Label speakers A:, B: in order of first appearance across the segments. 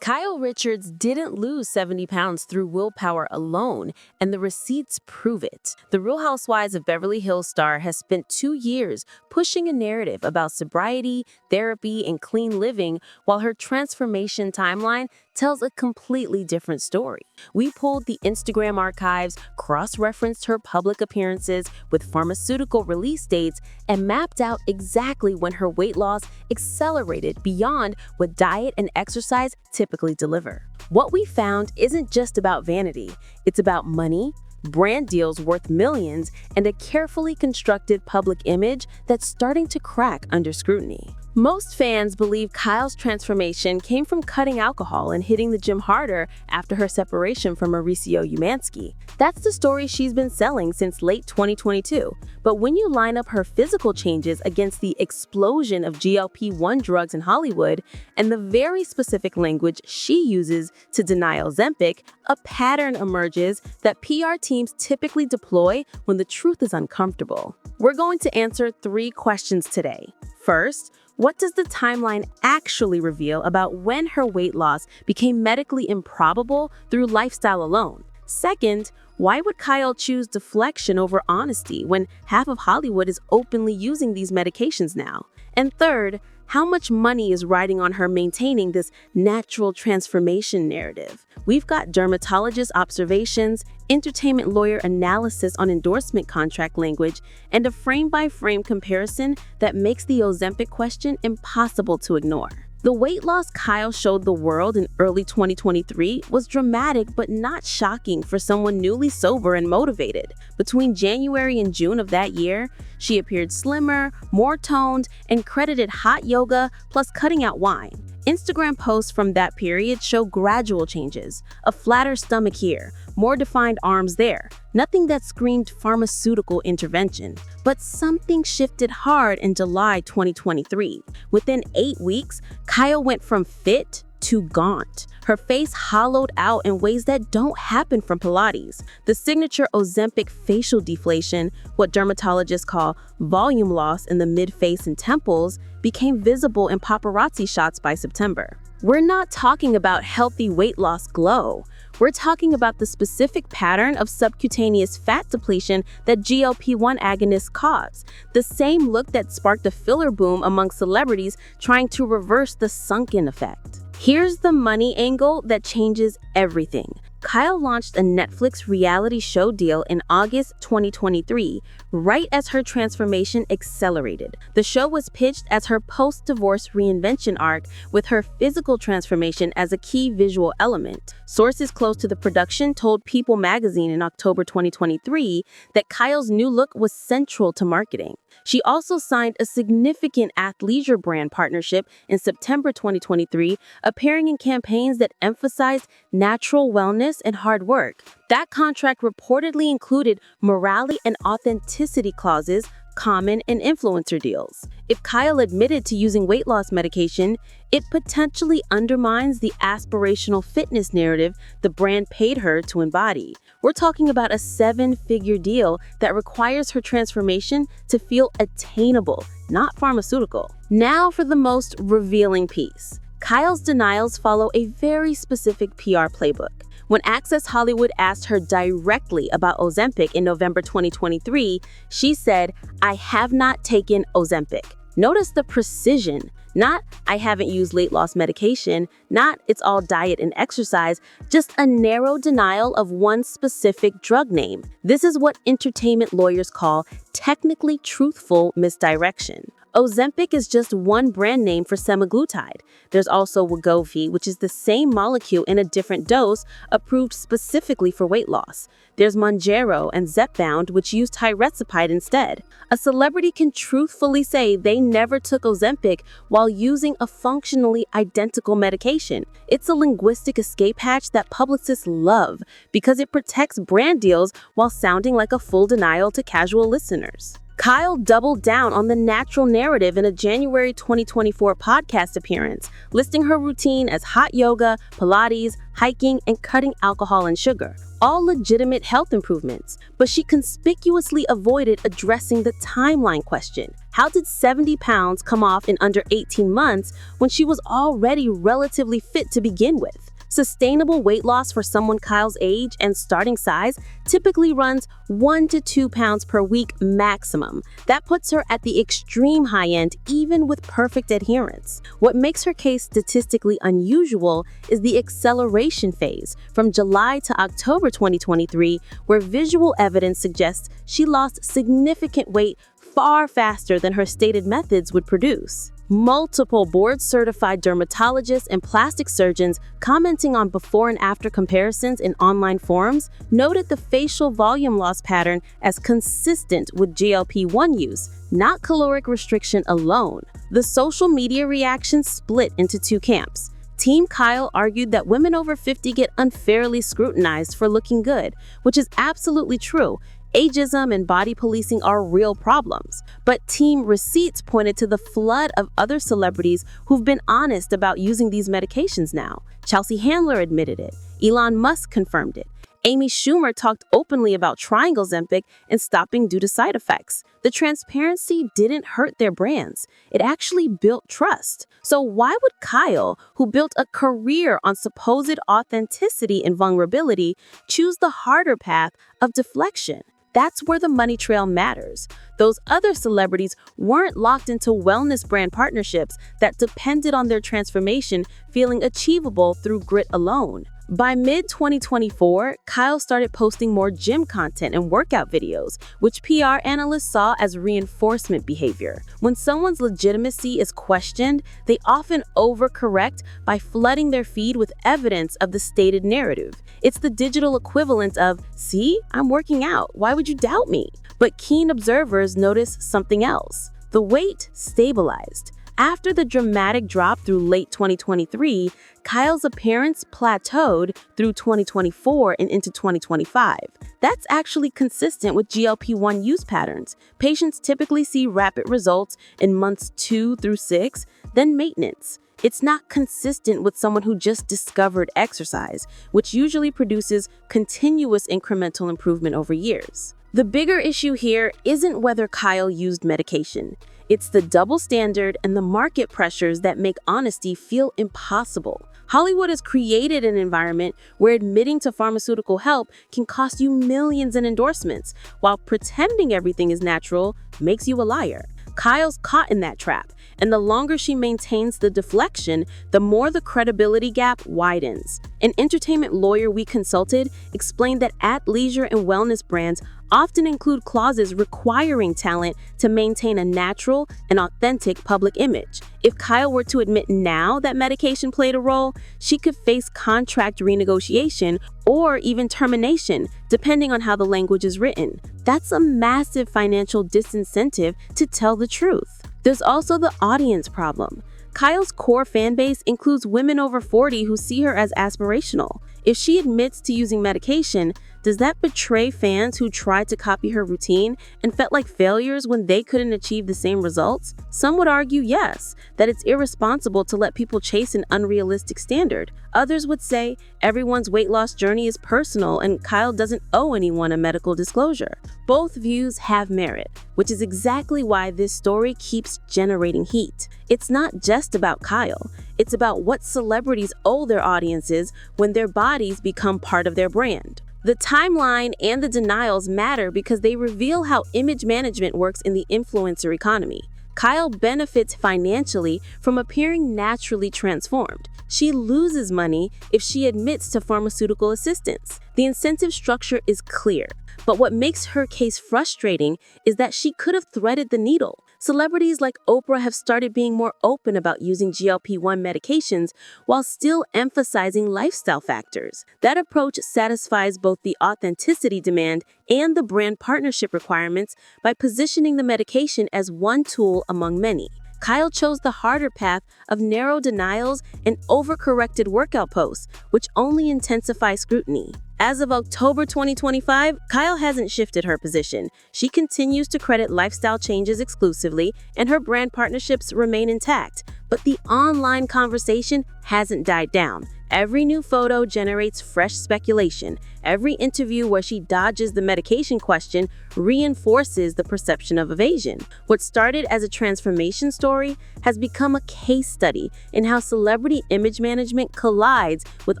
A: Kyle Richards didn't lose 70 pounds through willpower alone, and the receipts prove it. The Real Housewives of Beverly Hills star has spent 2 years pushing a narrative about sobriety, therapy, and clean living, while her transformation timeline tells a completely different story. We pulled the Instagram archives, cross-referenced her public appearances with pharmaceutical release dates, and mapped out exactly when her weight loss accelerated beyond what diet and exercise typically deliver. What we found isn't just about vanity, it's about money, brand deals worth millions, and a carefully constructed public image that's starting to crack under scrutiny. Most fans believe Kyle's transformation came from cutting alcohol and hitting the gym harder after her separation from Mauricio Umansky. That's the story she's been selling since late 2022. But when you line up her physical changes against the explosion of GLP-1 drugs in Hollywood and the very specific language she uses to deny Ozempic, a pattern emerges that PR teams typically deploy when the truth is uncomfortable. We're going to answer 3 questions today. First, what does the timeline actually reveal about when her weight loss became medically improbable through lifestyle alone? Second, why would Kyle choose deflection over honesty when half of Hollywood is openly using these medications now? And third, how much money is riding on her maintaining this natural transformation narrative? We've got dermatologist observations, entertainment lawyer analysis on endorsement contract language, and a frame-by-frame comparison that makes the Ozempic question impossible to ignore. The weight loss Kyle showed the world in early 2023 was dramatic but not shocking for someone newly sober and motivated. Between January and June of that year, she appeared slimmer, more toned, and credited hot yoga plus cutting out wine. Instagram posts from that period show gradual changes, a flatter stomach here, more defined arms there, nothing that screamed pharmaceutical intervention. But something shifted hard in July 2023. Within 8 weeks, Kyle went from fit to gaunt. Her face hollowed out in ways that don't happen from Pilates. The signature Ozempic facial deflation, what dermatologists call volume loss in the mid-face and temples, became visible in paparazzi shots by September. We're not talking about healthy weight loss glow. We're talking about the specific pattern of subcutaneous fat depletion that GLP-1 agonists cause, the same look that sparked a filler boom among celebrities trying to reverse the sunken effect. Here's the money angle that changes everything. Kyle launched a Netflix reality show deal in August 2023, right as her transformation accelerated. The show was pitched as her post-divorce reinvention arc, with her physical transformation as a key visual element. Sources close to the production told People magazine in October 2023 that Kyle's new look was central to marketing. She also signed a significant athleisure brand partnership in September 2023, appearing in campaigns that emphasized natural wellness and hard work. That contract reportedly included morality and authenticity clauses common in influencer deals. If Kyle admitted to using weight loss medication, it potentially undermines the aspirational fitness narrative the brand paid her to embody. We're talking about a 7-figure deal that requires her transformation to feel attainable, not pharmaceutical. Now for the most revealing piece. Kyle's denials follow a very specific PR playbook. When Access Hollywood asked her directly about Ozempic in November 2023, she said, "I have not taken Ozempic." Notice the precision. Not, "I haven't used weight loss medication," not, "it's all diet and exercise," just a narrow denial of one specific drug name. This is what entertainment lawyers call technically truthful misdirection. Ozempic is just one brand name for semaglutide. There's also Wegovy, which is the same molecule in a different dose, approved specifically for weight loss. There's Mounjaro and Zepbound, which use tirzepatide instead. A celebrity can truthfully say they never took Ozempic while using a functionally identical medication. It's a linguistic escape hatch that publicists love because it protects brand deals while sounding like a full denial to casual listeners. Kyle doubled down on the natural narrative in a January 2024 podcast appearance, listing her routine as hot yoga, Pilates, hiking, and cutting alcohol and sugar. All legitimate health improvements, but she conspicuously avoided addressing the timeline question. How did 70 pounds come off in under 18 months when she was already relatively fit to begin with? Sustainable weight loss for someone Kyle's age and starting size typically runs 1 to 2 pounds per week maximum. That puts her at the extreme high end, even with perfect adherence. What makes her case statistically unusual is the acceleration phase from July to October 2023, where visual evidence suggests she lost significant weight far faster than her stated methods would produce. Multiple board-certified dermatologists and plastic surgeons commenting on before and after comparisons in online forums noted the facial volume loss pattern as consistent with GLP-1 use, not caloric restriction alone. The social media reaction split into two camps. Team Kyle argued that women over 50 get unfairly scrutinized for looking good, which is absolutely true. Ageism and body policing are real problems. But Team Receipts pointed to the flood of other celebrities who've been honest about using these medications now. Chelsea Handler admitted it. Elon Musk confirmed it. Amy Schumer talked openly about trying Ozempic and stopping due to side effects. The transparency didn't hurt their brands. It actually built trust. So why would Kyle, who built a career on supposed authenticity and vulnerability, choose the harder path of deflection? That's where the money trail matters. Those other celebrities weren't locked into wellness brand partnerships that depended on their transformation feeling achievable through grit alone. By mid-2024, Kyle started posting more gym content and workout videos, which PR analysts saw as reinforcement behavior. When someone's legitimacy is questioned, they often overcorrect by flooding their feed with evidence of the stated narrative. It's the digital equivalent of, "See, I'm working out. Why would you doubt me?" But keen observers notice something else. The weight stabilized. After the dramatic drop through late 2023, Kyle's appearance plateaued through 2024 and into 2025. That's actually consistent with GLP-1 use patterns. Patients typically see rapid results in months 2 through 6, then maintenance. It's not consistent with someone who just discovered exercise, which usually produces continuous incremental improvement over years. The bigger issue here isn't whether Kyle used medication. It's the double standard and the market pressures that make honesty feel impossible. Hollywood has created an environment where admitting to pharmaceutical help can cost you millions in endorsements, while pretending everything is natural makes you a liar. Kyle's caught in that trap, and the longer she maintains the deflection, the more the credibility gap widens. An entertainment lawyer we consulted explained that athleisure and wellness brands often include clauses requiring talent to maintain a natural and authentic public image. If Kyle were to admit now that medication played a role, she could face contract renegotiation or even termination, depending on how the language is written. That's a massive financial disincentive to tell the truth. There's also the audience problem. Kyle's core fan base includes women over 40 who see her as aspirational. If she admits to using medication, does that betray fans who tried to copy her routine and felt like failures when they couldn't achieve the same results? Some would argue yes, that it's irresponsible to let people chase an unrealistic standard. Others would say everyone's weight loss journey is personal and Kyle doesn't owe anyone a medical disclosure. Both views have merit, which is exactly why this story keeps generating heat. It's not just about Kyle. It's about what celebrities owe their audiences when their bodies become part of their brand. The timeline and the denials matter because they reveal how image management works in the influencer economy. Kyle benefits financially from appearing naturally transformed. She loses money if she admits to pharmaceutical assistance. The incentive structure is clear, but what makes her case frustrating is that she could have threaded the needle. Celebrities like Oprah have started being more open about using GLP-1 medications while still emphasizing lifestyle factors. That approach satisfies both the authenticity demand and the brand partnership requirements by positioning the medication as one tool among many. Kyle chose the harder path of narrow denials and overcorrected workout posts, which only intensify scrutiny. As of October 2025, Kyle hasn't shifted her position. She continues to credit lifestyle changes exclusively, and her brand partnerships remain intact. But the online conversation hasn't died down. Every new photo generates fresh speculation. Every interview where she dodges the medication question reinforces the perception of evasion. What started as a transformation story has become a case study in how celebrity image management collides with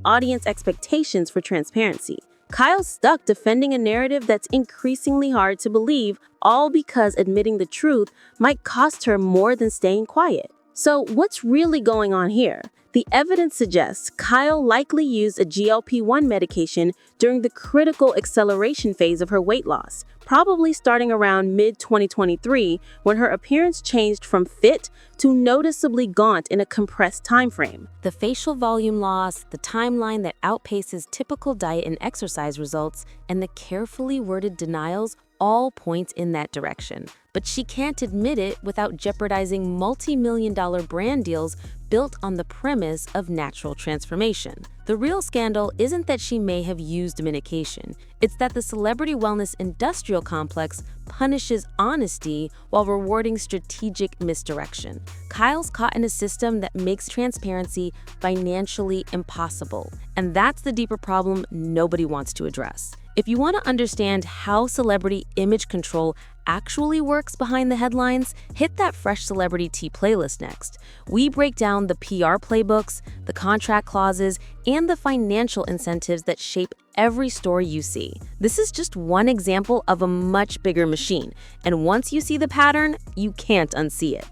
A: audience expectations for transparency. Kyle's stuck defending a narrative that's increasingly hard to believe, all because admitting the truth might cost her more than staying quiet. So what's really going on here? The evidence suggests Kyle likely used a GLP-1 medication during the critical acceleration phase of her weight loss, probably starting around mid-2023 when her appearance changed from fit to noticeably gaunt in a compressed time frame. The facial volume loss, the timeline that outpaces typical diet and exercise results, and the carefully worded denials all point in that direction. But she can't admit it without jeopardizing multi-million-dollar brand deals built on the premise of natural transformation. The real scandal isn't that she may have used medication. It's that the celebrity wellness industrial complex punishes honesty while rewarding strategic misdirection. Kyle's caught in a system that makes transparency financially impossible. And that's the deeper problem nobody wants to address. If you want to understand how celebrity image control actually works behind the headlines, hit that Fresh Celebrity Tea playlist next. We break down the PR playbooks, the contract clauses, and the financial incentives that shape every story you see. This is just one example of a much bigger machine, and once you see the pattern, you can't unsee it.